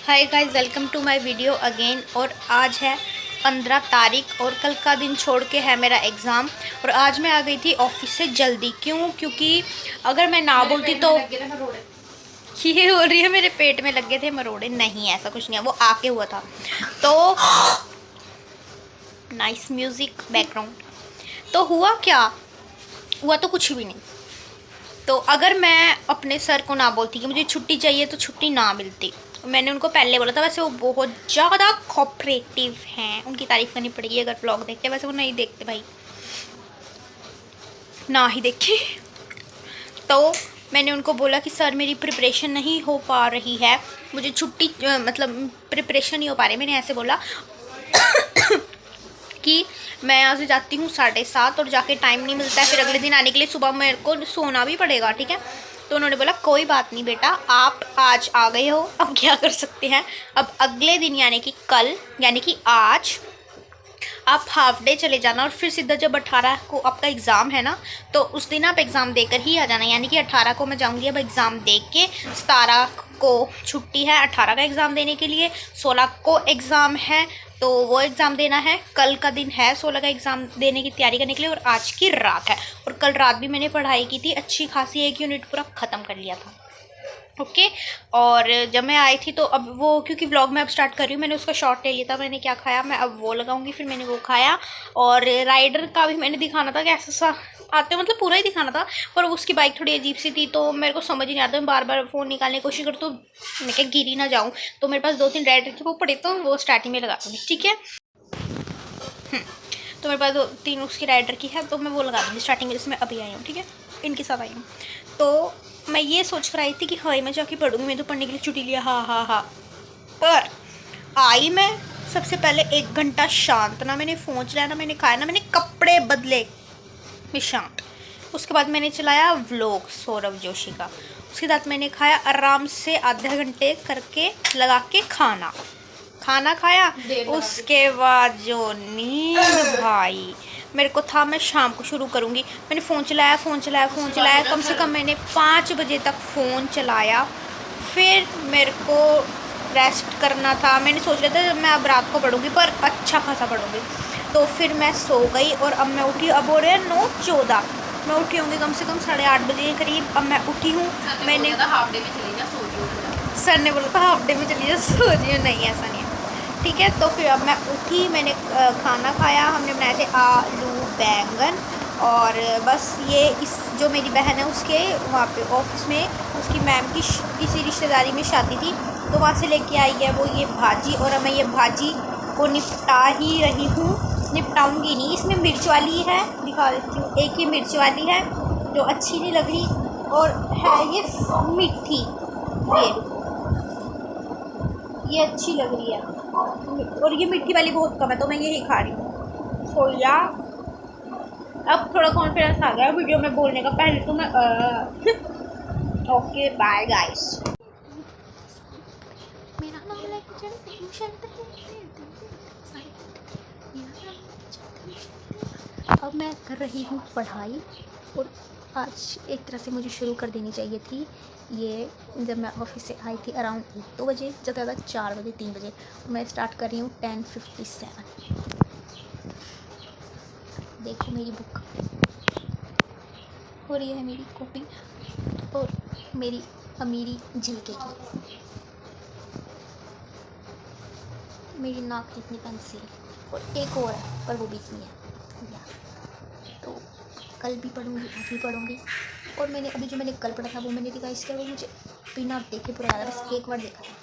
Hi guys, welcome to my video again. और आज है 15 तारीख और कल का दिन छोड़ के है मेरा एग्ज़ाम। और आज मैं आ गई थी ऑफिस से जल्दी। क्योंकि अगर मैं ना बोलती तो ये हो रही है मेरे पेट में लग गए थे मरोड़े। नहीं, ऐसा कुछ नहीं है, वो आके हुआ था। तो नाइस म्यूज़िक बैकग्राउंड। तो हुआ क्या? हुआ तो कुछ भी नहीं। तो अगर मैं अपने सर को ना बोलती कि मुझे छुट्टी चाहिए तो छुट्टी ना मिलती। मैंने उनको पहले बोला था। वैसे वो बहुत ज़्यादा कोऑपरेटिव हैं, उनकी तारीफ़ करनी पड़ेगी अगर व्लॉग देखते। वैसे वो नहीं देखते भाई, ना ही देखे। तो मैंने उनको बोला कि सर मेरी प्रिपरेशन नहीं हो पा रही है, मुझे छुट्टी मतलब प्रिपरेशन नहीं हो पा रही। मैंने ऐसे बोला कि मैं यहाँ से जाती हूँ 7:30 और जाके टाइम नहीं मिलता है, फिर अगले दिन आने के लिए सुबह मेरे को सोना भी पड़ेगा, ठीक है। तो उन्होंने बोला कोई बात नहीं बेटा, आप आज आ गए हो, अब क्या कर सकते हैं। अब अगले दिन यानी कि कल, यानी कि आज आप हाफ डे चले जाना और फिर सीधा जब 18 को आपका एग्ज़ाम है ना, तो उस दिन आप एग्ज़ाम देकर ही आ जाना। यानी कि 18 को मैं जाऊंगी अब एग्ज़ाम दे के। 17 को छुट्टी है 18 का एग्ज़ाम देने के लिए। 16 को एग्ज़ाम है तो वो एग्ज़ाम देना है। कल का दिन है 16 का एग्ज़ाम देने की तैयारी करने के लिए। और आज की रात है, और कल रात भी मैंने पढ़ाई की थी अच्छी खासी, 1 यूनिट पूरा ख़त्म कर लिया था। ओके। और जब मैं आई थी तो अब वो, क्योंकि व्लॉग में अब स्टार्ट कर रही हूँ, मैंने उसका शॉर्ट ले लिया था। मैंने क्या खाया मैं अब वो लगाऊंगी, फिर मैंने वो खाया। और राइडर का भी मैंने दिखाना था कि ऐसा सा आते मतलब पूरा ही दिखाना था, पर उसकी बाइक थोड़ी अजीब सी थी तो मेरे को समझ ही नहीं आता। मैं बार बार फ़ोन निकालने की कोशिश करूँ तो मैं क्या गिरी ना जाऊँ। तो मेरे पास 2-3 राइडर थे, वो पड़े तो वो स्टार्टिंग में लगा दूँगी, ठीक है। तो मेरे पास 2-3 उसकी राइडर की है तो मैं वो लगा दूँगी स्टार्टिंग में, जिसमें अभी आई हूँ, ठीक है, इनके साथ आई हूँ। तो मैं ये सोच कर आई थी कि हाँ मैं जाके पढ़ूँगी, मैं तो पढ़ने के लिए छुट्टी लिया, हाँ। पर आई मैं सबसे पहले 1 घंटा शांत, ना मैंने फ़ोन चलाया, ना मैंने खाया, ना मैंने कपड़े बदले, मैं शांत। उसके बाद मैंने चलाया व्लॉग सौरभ जोशी का। उसके बाद मैंने खाया आराम से आधे घंटे करके लगा के खाना खाया। उसके बाद जो नींद भाई, मेरे को था मैं शाम को शुरू करूँगी। मैंने फ़ोन चलाया कम से कम मैंने 5 बजे तक फ़ोन चलाया। फिर मेरे को रेस्ट करना था। मैंने सोच लिया था मैं अब रात को पढ़ूँगी, पर अच्छा खासा पढ़ूँगी। तो फिर मैं सो गई और अब मैं उठी। अब हो रहे हैं 9:14, मैं उठी होंगी कम से कम 8:30 बजे के करीब। अब मैं उठी हूँ। मैंने हाफ डे में चली जा, सो जाओ। सर ने बोला था हाफ डे में चली जा, सो जाओ। नहीं, ऐसा नहीं है, ठीक है। तो फिर अब मैं उठी, मैंने खाना खाया। हमने बनाए थे आलू बैंगन। और बस ये इस जो मेरी बहन है उसके वहाँ पे ऑफिस में उसकी मैम की किसी रिश्तेदारी में शादी थी, तो वहाँ से लेके आई है वो ये भाजी। और अब मैं ये भाजी को निपटा ही रही हूँ, निपटाऊंगी नहीं। इसमें मिर्च वाली है, दिखा देती हूँ। एक ही मिर्च वाली है जो अच्छी नहीं लग रही, और है ये मीठी, ये अच्छी लग रही है। और ये मिट्टी वाली बहुत कम है तो मैं यही खा रही हूँ। तो यार अब थोड़ा कॉन्फिडेंस आ गया वीडियो में बोलने का। पहले तो मैं ओके बाय गाइस। मेरा नाम लेके अब मैं कर रही हूँ पढ़ाई। और आज एक तरह से मुझे शुरू कर देनी चाहिए थी ये, जब मैं ऑफिस से आई थी अराउंड 2 बजे, ज़्यादा ज़्यादा 4 बजे 3 बजे। मैं स्टार्ट कर रही हूँ 10:57। देखो मेरी बुक, और ये है मेरी कॉपी, और मेरी अमीरी झलकेगी। मेरी नाक जितनी पेंसिल, और एक और है पर वो भी इतनी है या। तो कल भी पढ़ूँगी, आज भी पढ़ूँगी। और मैंने अभी जो मैंने कल पढ़ा था वो मैंने रिवाइज किया, वो मुझे बिना देखे पूरा याद है, बस एक बार देखा था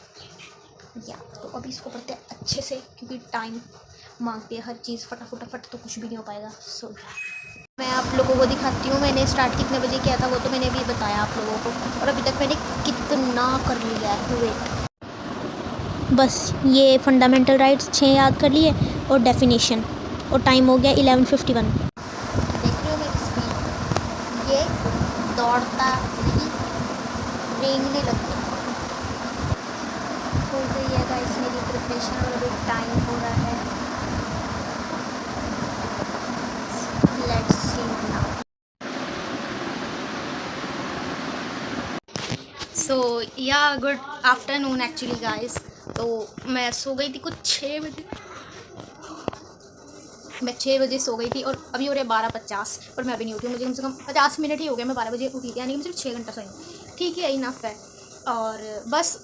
या। तो अभी इसको पढ़ते हैं अच्छे से, क्योंकि टाइम मांगती है हर चीज़। फटाफट तो कुछ भी नहीं हो पाएगा। सो मैं आप लोगों को दिखाती हूँ मैंने स्टार्ट कितने बजे किया था, वो तो मैंने अभी बताया आप लोगों को। और अभी तक मैंने कितना कर लिया है, वेट। बस ये फंडामेंटल राइट्स 6 याद कर लिए और डेफिनेशन, और टाइम हो गया 11:51। देख रहे हो मेरी स्पीड, ये दौड़ता नहीं, रेंगने लग गया। हो गई है गाइस मेरी प्रिपरेशन, और अभी टाइम हो रहा है। Let's see now. सो या गुड आफ्टरनून एक्चुअली गाइस। तो मैं सो गई थी कुछ 6 बजे। मैं 6 बजे सो गई थी और अभी हो रहे 12:50 पर मैं अभी नहीं उठी हूँ। मुझे कम से कम 50 मिनट ही हो गया, मैं 12 बजे उठी थी, यानी कि मैं सिर्फ 6 घंटा सोई। ठीक है, इनफ है। और बस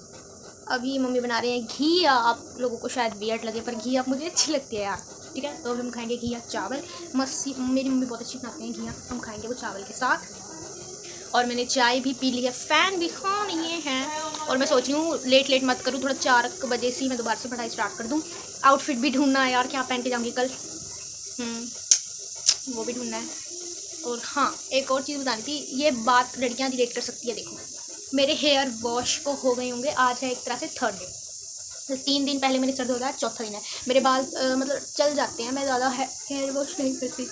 अभी मम्मी बना रहे हैं घी। आप लोगों को शायद वियर्ड लगे पर घी आप मुझे अच्छी लगती है यार। ठीक है, तो अभी हम खाएंगे घी या चावल। मस्सी मेरी मम्मी बहुत अच्छी बनाती हैं घी, हम खाएंगे वो चावल के साथ। और मैंने चाय भी पी ली है, फ़ैन भी खा लिए हैं। और मैं सोच रही हूँ लेट मत करूँ, थोड़ा 4 बजे से मैं दोबारा से पढ़ाई स्टार्ट कर दूँ। आउटफिट भी ढूंढना है यार, क्या पहन के जाऊँगी कल, वो भी ढूंढना है। और हाँ, एक और चीज़ बतानी थी, ये बात लड़कियाँ रिलेट कर सकती है। देखो, मेरे हेयर वॉश को हो गए होंगे, आज है एक तरह से 3rd डे। तो 3 दिन पहले मेरे सर्द हो गया, 4था दिन है। मेरे बाल मतलब चल जाते हैं, मैं ज़्यादा हेयर वॉश नहीं करती।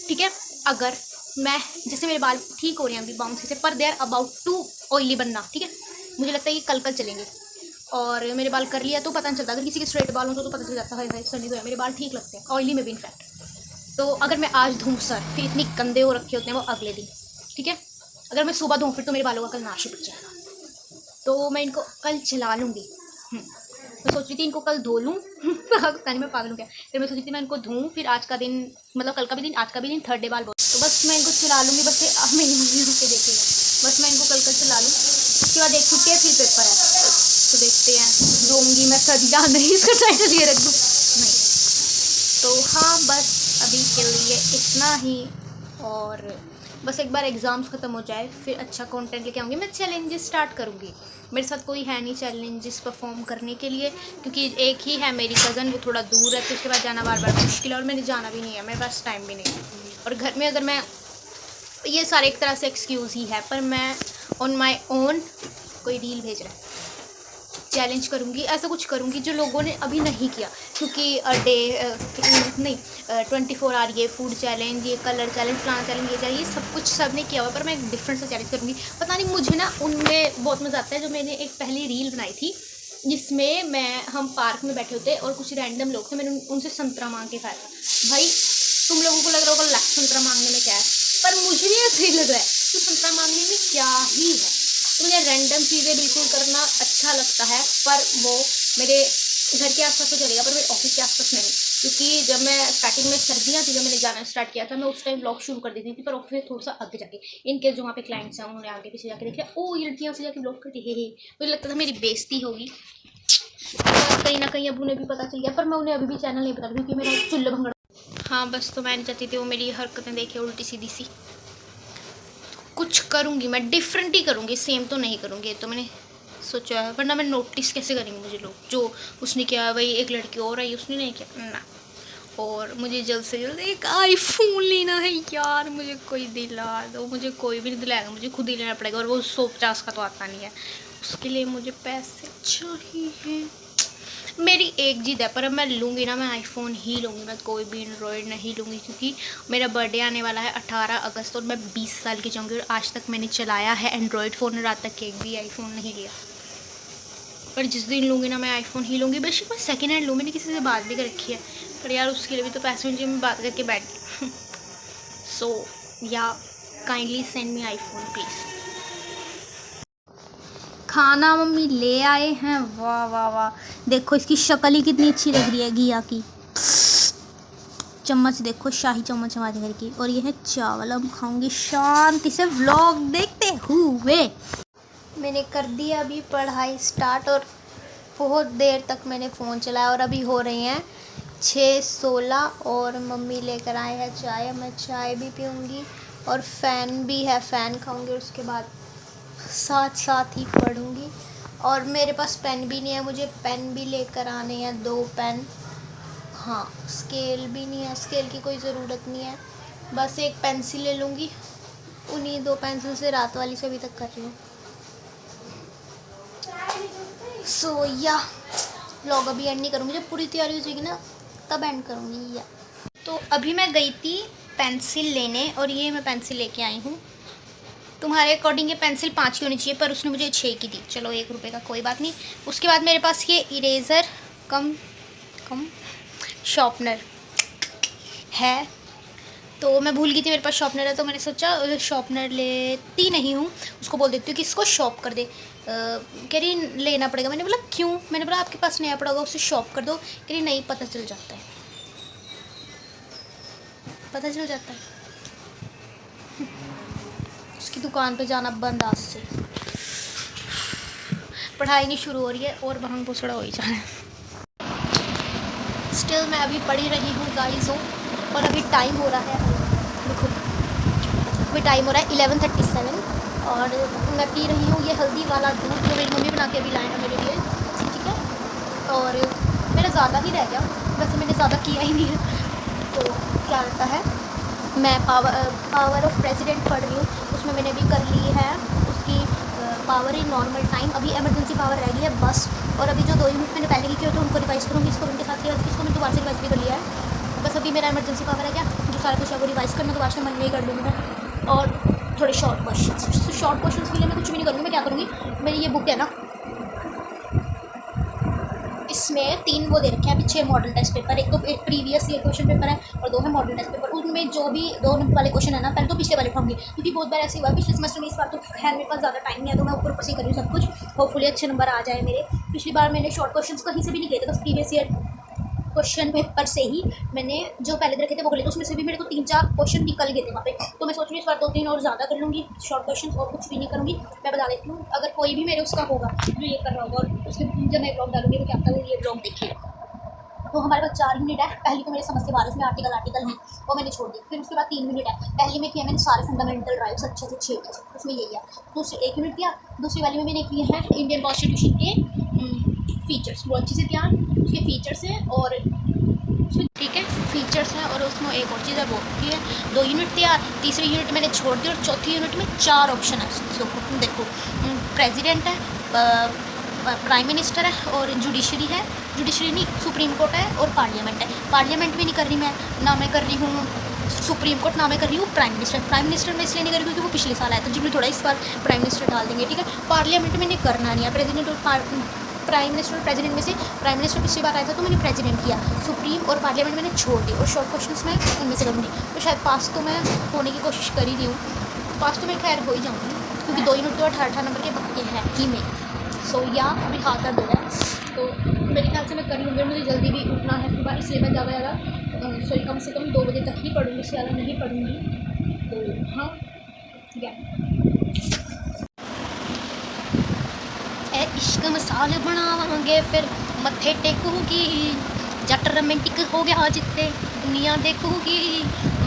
ठीक है, अगर मैं जैसे मेरे बाल ठीक हो रहे हैं अभी बाउंसी से, पर they are about to oily बनना। ठीक है, मुझे लगता है कि कल चलेंगे। और मेरे बाल कर लिया तो पता नहीं चलता, अगर किसी के स्ट्रेट बाल हो तो पता चल जाता है सर्दी तो है। मेरे बाल ठीक लगते हैं, ऑयली में भी इनफैक्ट। तो अगर मैं आज धोऊँ सर, फिर इतनी गंदे हो रखे होते हैं वो अगले दिन। ठीक है, अगर मैं सुबह धोऊँ फिर तो मेरे बालों का कल नाश ही पिट जाएगा। तो मैं इनको कल चला लूँगी। मैं सोच रही थी इनको कल धो लूँ पता नहीं मैं पागल हूँ क्या। फिर मैं सोच रही थी मैं इनको धोऊँ, फिर आज का दिन मतलब कल का भी दिन, आज का भी दिन 3rd डे बाल बहुत। तो बस मैं इनको चला लूँगी। बस मेरी मम्मी रुक के देखेगा। बस मैं इनको कल चला लूँ, उसके बाद एक छुट्टी है, फिर पेपर है। तो देखते हैं, धोऊँगी मैं सदिया नहीं, इसका टाइटल ये रख दूँ नहीं। तो हाँ, बस अभी के लिए इतना ही। और बस एक बार एग्ज़ाम्स ख़त्म हो जाए फिर अच्छा कंटेंट लेके आऊँगी। मैं चैलेंजेस स्टार्ट करूँगी। मेरे साथ कोई है नहीं चैलेंजेस परफॉर्म करने के लिए, क्योंकि एक ही है मेरी कज़न, वो थोड़ा दूर है, तो उसके बाद जाना बार बार मुश्किल है। और मैंने जाना भी नहीं है, मेरे पास टाइम भी नहीं है। और घर में अगर मैं, ये सारे एक तरह से एक्सक्यूज़ ही है, पर मैं ऑन माई ओन कोई रील भेज रहा है, चैलेंज करूँगी, ऐसा कुछ करूँगी जो लोगों ने अभी नहीं किया। क्योंकि नहीं 24 आवर ये फूड चैलेंज, ये कलर चैलेंज, फलाना चैलेंज, ये सब कुछ सब ने किया हुआ, पर मैं एक डिफरेंट सा चैलेंज करूँगी। पता नहीं, मुझे ना उनमें बहुत मज़ा आता है। जो मैंने एक पहली रील बनाई थी जिसमें हम पार्क में बैठे होते और कुछ रैंडम लोग थे, मैंने उनसे संतरा मांग के खाया था। भाई तुम लोगों को लग रहा होगा संतरा मांगने में क्या है, पर मुझे नहीं ऐसे ही लग रहा है कि संतरा मांगने में क्या ही है। तो मुझे रैंडम चीज़ें बिल्कुल करना अच्छा लगता है, पर वो मेरे घर के आसपास तो चलेगा, पर मेरे ऑफिस के आसपास नहीं। क्योंकि जब मैं स्टार्टिंग में सर्दियाँ थी, जब मैंने जाना स्टार्ट किया था, मैं उस टाइम ब्लॉग शुरू कर देती थी, पर ऑफिस थोड़ा सा आगे जाके, इनकेस जो वहाँ पे क्लाइंट्स हैं उन्होंने आगे पीछे जाके देखा, ओ ये लड़कियाँ से जाके ब्लॉग करती है, मुझे लगता था मेरी बेइज्जती होगी। कहीं ना कहीं अब उन्हें भी पता चल गया, पर मैं उन्हें अभी भी चैनल नहीं बता, क्योंकि मेरा चुल्ला भंगड़ा। हाँ बस, तो मैं नहीं चाहती थी वो मेरी हरकतें देखे उल्टी सीधी सी। कुछ करूँगी मैं, डिफरेंट ही करूँगी, सेम तो नहीं करूँगी, तो मैंने सोचा है। वरना मैं नोटिस कैसे करेंगे मुझे लोग, जो उसने किया भाई, एक लड़की और आई उसने नहीं किया ना। और मुझे जल्द से जल्द एक आईफोन लेना है यार, मुझे कोई दिला दो। मुझे कोई भी नहीं दिलाएगा, मुझे खुद ही लेना पड़ेगा। और वो 150 का तो आता नहीं है, उसके लिए मुझे पैसे चाहिए। मेरी एक जिद है, पर अब मैं लूँगी ना, मैं आईफोन ही लूँगी, मैं कोई भी एंड्रॉयड नहीं लूँगी। क्योंकि मेरा बर्थडे आने वाला है 18 अगस्त और मैं 20 साल की जाऊँगी, और आज तक मैंने चलाया है एंड्रॉयड फ़ोन, और आज तक एक भी आईफोन नहीं लिया। पर जिस दिन लूँगी ना, मैं आईफोन ही लूँगी। बेशक मैं सेकेंड हैंड लूँ, मैंने किसी से बात भी कर रखी है, पर यार उसके लिए भी तो पैसे मुझे, मैं बात करके बैठ गई। सो या kindly send me iPhone please. खाना मम्मी ले आए हैं, वाह वाह वाह, देखो इसकी शक्ल ही कितनी अच्छी लग रही है घिया की। चम्मच देखो, शाही चम्मच हमारे घर की। और ये है चावल, अब खाऊंगी शांति से व्लॉग देखते हुए। मैंने कर दिया अभी पढ़ाई स्टार्ट, और बहुत देर तक मैंने फ़ोन चलाया, और अभी हो रही हैं 6:16 और मम्मी लेकर आए हैं चाय। मैं चाय भी पीऊँगी और फ़ैन भी है, फ़ैन खाऊँगी, और उसके बाद साथ साथ ही पढ़ूँगी। और मेरे पास पेन भी नहीं है, मुझे पेन भी लेकर आने हैं, 2 पेन। हाँ, स्केल भी नहीं है, स्केल की कोई ज़रूरत नहीं है, बस एक पेंसिल ले लूँगी। उन्हीं 2 पेंसिल से रात वाली से अभी तक कर रही हूँ। सो या व्लॉग अभी एंड नहीं करूँगी, जब पूरी तैयारी हो जाएगी ना तब एंड करूँगी। या तो अभी मैं गई थी पेंसिल लेने, और ये मैं पेंसिल लेके आई हूँ। तुम्हारे अकॉर्डिंग ये पेंसिल 5 की होनी चाहिए, पर उसने मुझे 6 की दी। चलो 1 रुपये का, कोई बात नहीं। उसके बाद मेरे पास ये इरेज़र कम शॉर्पनर है, तो मैं भूल गई थी मेरे पास शॉर्पनर है, तो मैंने सोचा शॉर्पनर लेती नहीं हूँ, उसको बोल देती हूँ कि इसको शॉर्प कर दे। कह रही लेना पड़ेगा। मैंने बोला क्यों? मैंने बोला आपके पास नया पड़ा होगा उसे शॉप कर दो। कह रही नहीं, पता चल जाता है, पता चल जाता है। उसकी दुकान पे जाना बंद आज से, पढ़ाई नहीं शुरू हो रही है और भांग भुसड़ा हो ही जा रहा है। स्टिल मैं अभी पढ़ी रही हूँ गाइस, और अभी टाइम हो रहा है, देखो अभी टाइम हो रहा है 11:37 और मैं पी रही हूँ ये हल्दी वाला दूध जो मेरी मम्मी बना के अभी लाए हैं मेरे लिए, ठीक है। और मेरा ज़्यादा ही रह गया, वैसे मैंने ज़्यादा किया ही नहीं है। तो क्या रहता है, मैं पावर ऑफ प्रेसिडेंट पढ़ रही हूँ, उसमें मैंने भी कर ली है उसकी पावर इन नॉर्मल टाइम। अभी इमरजेंसी पावर रह गई है बस, और अभी जो 2 यूनिट मैंने पहले की किया तो उनको रिवाइज़ करूँगी, इसको उनके साथ किया, इसको मैंने दोबारा से रिवाइज़ भी कर लिया है। बस अभी मेरा इमरजेंसी पावर है क्या, जो सारा कुछ है वो रिवाइज़ करना, दोबारा से मन में ही कर लूँगी मैं। और थोड़े शॉर्ट क्वेश्चन के लिए मैं कुछ भी नहीं करूँगी। मैं क्या करूँगी, मेरी ये बुक है ना, इसमें 3 वो दे रखे हैं पीछे मॉडल टेस्ट पेपर, एक तो प्रीवियस ईयर क्वेश्चन पेपर है और 2 है मॉडल टेस्ट पेपर। उनमें जो भी 2 नंबर वाले क्वेश्चन है ना, पहले तो पिछले वाले उठाऊंगी, क्योंकि बहुत बार ऐसे हुआ पिछले सेमेस्टर में, इस बार तो खैर मेरे पास ज़्यादा टाइम नहीं है तो मैं ऊपर से ही कर रही हूँ सब कुछ, होपफुली अच्छे नंबर आ जाए मेरे। पिछली बार मैंने शॉर्ट क्वेश्चन कहीं से भी नहीं किए थे, बस प्रीवियस ईयर क्वेश्चन पेपर से ही मैंने जो पहले रखे थे वो कर लिए, तो उसमें से भी मेरे को 3-4 क्वेश्चन निकल गए थे वहाँ पे। तो मैं सोच रही हूँ इस बार 2-3 और ज़्यादा कर लूँगी शॉर्ट क्वेश्चन, और कुछ भी नहीं करूँगी। मैं बता देती हूँ, अगर कोई भी मेरे उसका होगा जो ये कर रहा होगा और उसके जब मैं ब्लॉग डालूंगी तो क्या पता वो ये ब्लॉग देखेगा। तो हमारे पास 4 यूनिट है, पहली तो मेरे समझ से बाहर, इसमें आर्टिकल हैं वो मैंने छोड़ दी। फिर उसके बाद 3 यूनिट है, पहली में किया मैंने सारे फंडामेंटल राइट्स अच्छे से 6 बजे, उसमें यही है। दूसरी 1 यूनिट दिया, दूसरी वाली में मैंने किए हैं इंडियन कॉन्स्टिट्यूशन के फीचर्स, वो अच्छे से ध्यान उसके फीचर्स हैं, और ठीक है फीचर्स हैं, और उसमें एक और चीज़ है वो ठीक है। 2 यूनिट तैयार, तीसरी यूनिट मैंने छोड़ दी, और चौथी यूनिट में 4 ऑप्शन है। देखो प्रेसिडेंट है, प्राइम मिनिस्टर है, और जुडिशरी है, जुडिशरी नहीं सुप्रीम कोर्ट है, और पार्लियामेंट है। पार्लियामेंट भी नहीं कर रही मैं, ना मैं कर रही हूँ सुप्रीम कोर्ट, ना मैं कर रही हूँ प्राइम मिनिस्टर। प्राइम मिनिस्टर मैं इसलिए नहीं कर रही क्योंकि वो पिछले साल आया था, जिसमें थोड़ा इस बार प्राइम मिनिस्टर डाल देंगे, ठीक है। पार्लियामेंट मैंने करना नहीं है, प्रेसिडेंट और प्राइम मिनिस्टर और प्रेसिडेंट में से प्राइम मिनिस्टर पिछली बार आया था तो मैंने प्रेसिडेंट किया, सुप्रीम और पार्लियामेंट मैंने छोड़ दी, और शॉर्ट क्वेश्चंस मैं उनमें से करूँगी। तो शायद पास तो मैं होने की कोशिश कर ही रही हूँ, पास तो मैं खैर हो ही जाऊँगी, क्योंकि 2 यूनिट तो 18 नंबर के पक्के हैं ही में। सो या अभी हाथ दर्द हो रहा है तो मेरे ख्याल से मैं कर लूँगी, मुझे जल्दी भी उठना है सुबह, इसलिए मैं ज़्यादा सॉरी कम से कम 2 बजे तक ही पढ़ूँगी, इससे ज़्यादा नहीं पढ़ूँगी। तो हाँ या इश्क मसाल बनावांगे फिर मत्थे टेकूगी, जट रोमांटिक हो गया जिते दुनिया देखूगी,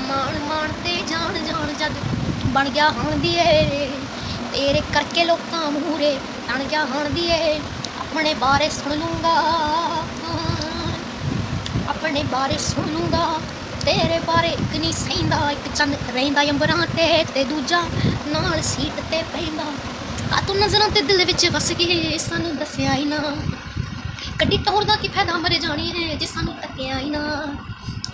मान मान ते जान जान जद बन गया हाण दिए, तेरे करके लोकां मूरे तन गया हाण दिए, अपने बारे सुन लूँगा, अपने बारे सुन लूँगा, तेरे बारे एक नहीं सहिंदा, एक चंद रहिंदा अंबरां ते दूजा नाल सीट ते पैंदा, तू नज़रों ते दिल विच वस गए सानू दस्या ही ना, कड्डी टोर दा की फायदा मरे जाने है जे सानू तक्या ही ना,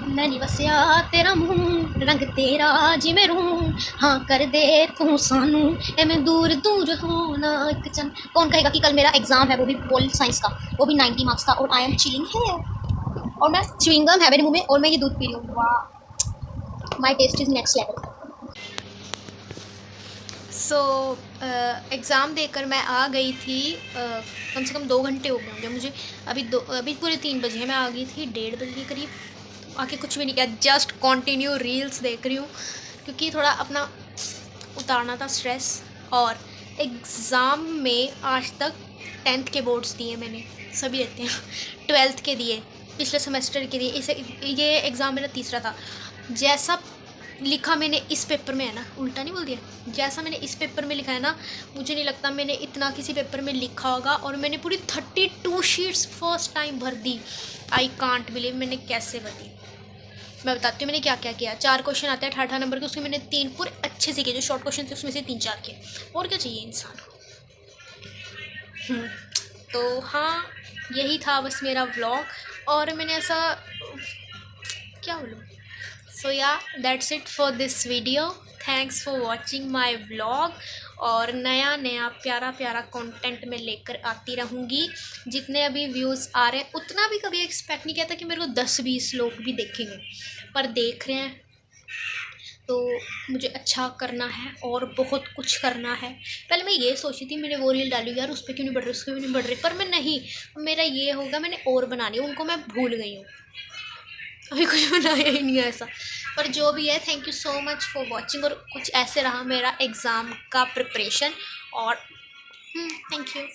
मैं नहीं वसया तेरा मुँह रंग तेरा जिवें रूं, हाँ कर दे तू सानू एवें दूर दूर होना एक चन। कौन कहेगा कि कल मेरा एग्जाम है, वो भी पोल साइंस का, वो भी 90 मार्क्स का, और आई एम चिलिंग है, और मैं च्युइंगम है मेरे मुँह में, और मैं ये दूध पी रही हूँ, वाह my taste is next level. So exam देकर मैं आ गई थी, कम से कम 2 घंटे हो गए होंगे मुझे, अभी पूरे 3 बजे मैं आ गई थी, 1:30 बजे के करीब आके कुछ भी नहीं किया, जस्ट कंटिन्यू रील्स देख रही हूँ, क्योंकि थोड़ा अपना उतारना था स्ट्रेस। और एग्ज़ाम में आज तक 10th के बोर्ड्स दिए मैंने, सभी रहते हैं 12th के दिए, पिछले सेमेस्टर के दिए, इसे ये एग्ज़ाम मेरा तीसरा था। जैसा लिखा मैंने इस पेपर में है ना, उल्टा नहीं बोल दिया, जैसा मैंने इस पेपर में लिखा है ना, मुझे नहीं लगता मैंने इतना किसी पेपर में लिखा होगा, और मैंने पूरी 32 शीट्स फर्स्ट टाइम भर दी। आई कांट बिलीव मैंने कैसे भर दी। मैं बताती हूँ मैंने क्या क्या किया। 4 क्वेश्चन आते हैं 18 नंबर के, उसमें मैंने 3 पूरे अच्छे से किए, जो शॉर्ट क्वेश्चन थे उसमें से 3-4 किए, और क्या चाहिए इंसान को। तो हाँ यही था बस मेरा व्लॉग, और मैंने ऐसा क्या बोलूँ। सो या that's it for this video, thanks for watching my vlog, और नया नया प्यारा प्यारा कंटेंट मैं लेकर आती रहूँगी। जितने अभी व्यूज़ आ रहे हैं उतना भी कभी एक्सपेक्ट नहीं किया था कि मेरे को 10-20 लोग भी देखेंगे, पर देख रहे हैं तो मुझे अच्छा करना है और बहुत कुछ करना है। पहले मैं ये सोची थी मैंने वो रील डाली यार उस पर क्यों नहीं बढ़ रही, उस पर क्यों नहीं बढ़ रही, पर मैं नहीं, मेरा ये होगा मैंने और बनानी है, उनको मैं भूल गई हूँ, अभी कुछ बनाया ही नहीं है ऐसा। पर जो भी है, thank you so much for watching. और कुछ ऐसे रहा मेरा एग्ज़ाम का प्रिपरेशन, और थैंक यू।